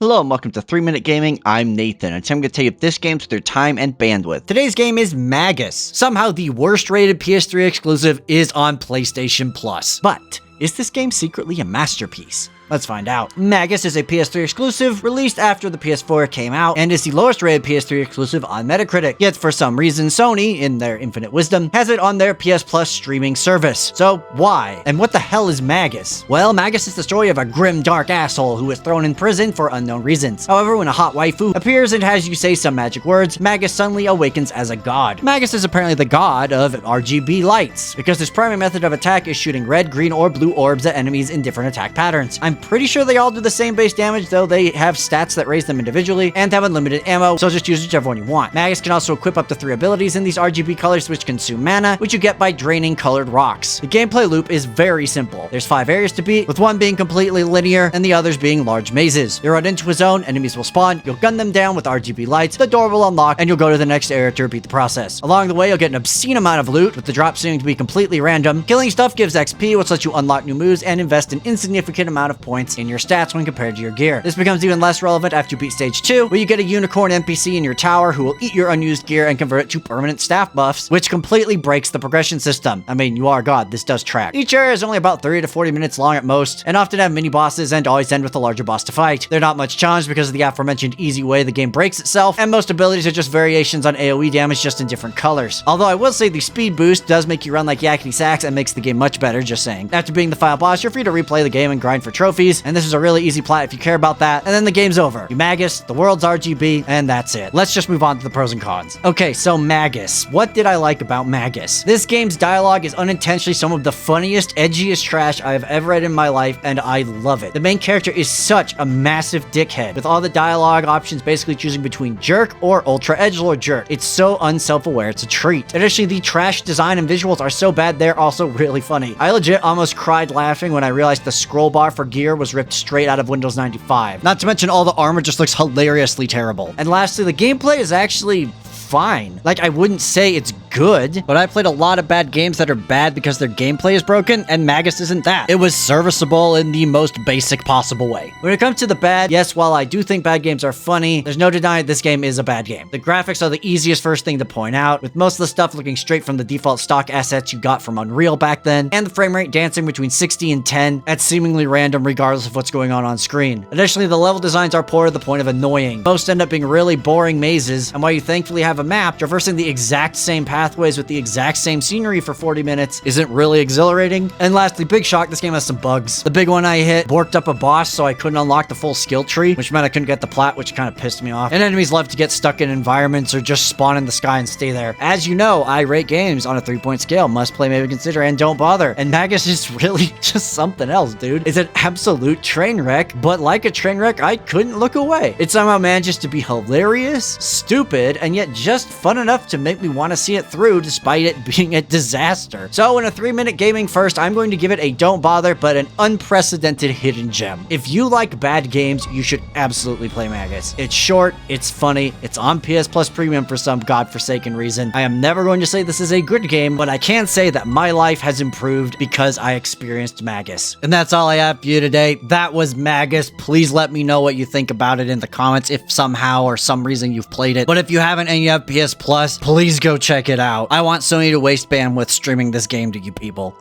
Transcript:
Hello and welcome to 3 Minute Gaming. I'm Nathan, and today I'm going to tell you if this game's their time and bandwidth. Today's game is Magus. Somehow the worst rated PS3 exclusive is on PlayStation Plus. But is this game secretly a masterpiece? Let's find out. Magus is a PS3 exclusive released after the PS4 came out and is the lowest rated PS3 exclusive on Metacritic. Yet for some reason, Sony, in their infinite wisdom, has it on their PS Plus streaming service. So why? And what the hell is Magus? Well, Magus is the story of a grim, dark asshole who was thrown in prison for unknown reasons. However, when a hot waifu appears and has you say some magic words, Magus suddenly awakens as a god. Magus is apparently the god of RGB lights, because his primary method of attack is shooting red, green, or blue orbs at enemies in different attack patterns. I'm pretty sure they all do the same base damage, though they have stats that raise them individually and have unlimited ammo, so just use whichever one you want. Magus can also equip up to 3 abilities in these RGB colors which consume mana, which you get by draining colored rocks. The gameplay loop is very simple. There's 5 areas to beat, with one being completely linear and the others being large mazes. You run into a zone, enemies will spawn, you'll gun them down with RGB lights, the door will unlock, and you'll go to the next area to repeat the process. Along the way, you'll get an obscene amount of loot, with the drop seeming to be completely random. Killing stuff gives XP, which lets you unlock new moves and invest an insignificant amount of points in your stats when compared to your gear. This becomes even less relevant after you beat stage 2, where you get a unicorn NPC in your tower who will eat your unused gear and convert it to permanent staff buffs, which completely breaks the progression system. I mean, you are God, this does track. Each area is only about 30 to 40 minutes long at most, and often have mini bosses and always end with a larger boss to fight. They're not much challenged because of the aforementioned easy way the game breaks itself, and most abilities are just variations on AoE damage just in different colors. Although I will say the speed boost does make you run like yakety sacks and makes the game much better, just saying. After being the final boss, you're free to replay the game and grind for trophies, and this is a really easy plot if you care about that, and then the game's over. You Magus, the world's RGB, and that's it. Let's just move on to the pros and cons. Okay, so Magus. What did I like about Magus? This game's dialogue is unintentionally some of the funniest, edgiest trash I have ever read in my life, and I love it. The main character is such a massive dickhead, with all the dialogue options basically choosing between jerk or ultra edgelord jerk. It's so unself-aware, it's a treat. Additionally, the trash design and visuals are so bad they're also really funny. I legit almost cried laughing when I realized the scroll bar for gear was ripped straight out of Windows 95. Not to mention all the armor just looks hilariously terrible. And lastly, the gameplay is actually fine. Like, I wouldn't say it's good, but I played a lot of bad games that are bad because their gameplay is broken, and Magus isn't that. It was serviceable in the most basic possible way. When it comes to the bad, yes, while I do think bad games are funny, there's no denying this game is a bad game. The graphics are the easiest first thing to point out, with most of the stuff looking straight from the default stock assets you got from Unreal back then, and the frame rate dancing between 60 and 10 at seemingly random regardless of what's going on screen. Additionally, the level designs are poor to the point of annoying. Most end up being really boring mazes, and while you thankfully have a map, traversing the exact same pathways with the exact same scenery for 40 minutes isn't really exhilarating. And lastly, big shock, this game has some bugs. The big one I hit borked up a boss, so I couldn't unlock the full skill tree, which meant I couldn't get the plat, which kind of pissed me off. And enemies love to get stuck in environments or just spawn in the sky and stay there. As you know, I rate games on a 3-point scale. Must play, maybe consider, and don't bother. And Magus is really just something else, dude. It's an absolute train wreck, but like a train wreck, I couldn't look away. It somehow manages to be hilarious, stupid, and yet just fun enough to make me want to see it through despite it being a disaster. So in a 3-minute gaming first, I'm going to give it a don't bother, but an unprecedented hidden gem. If you like bad games, you should absolutely play Magus. It's short, it's funny, it's on PS Plus Premium for some godforsaken reason. I am never going to say this is a good game, but I can say that my life has improved because I experienced Magus. And that's all I have for you today. That was Magus. Please let me know what you think about it in the comments if somehow or some reason you've played it. But if you haven't and you have PS Plus, please go check it out. I want Sony to waste bandwidth streaming this game to you people.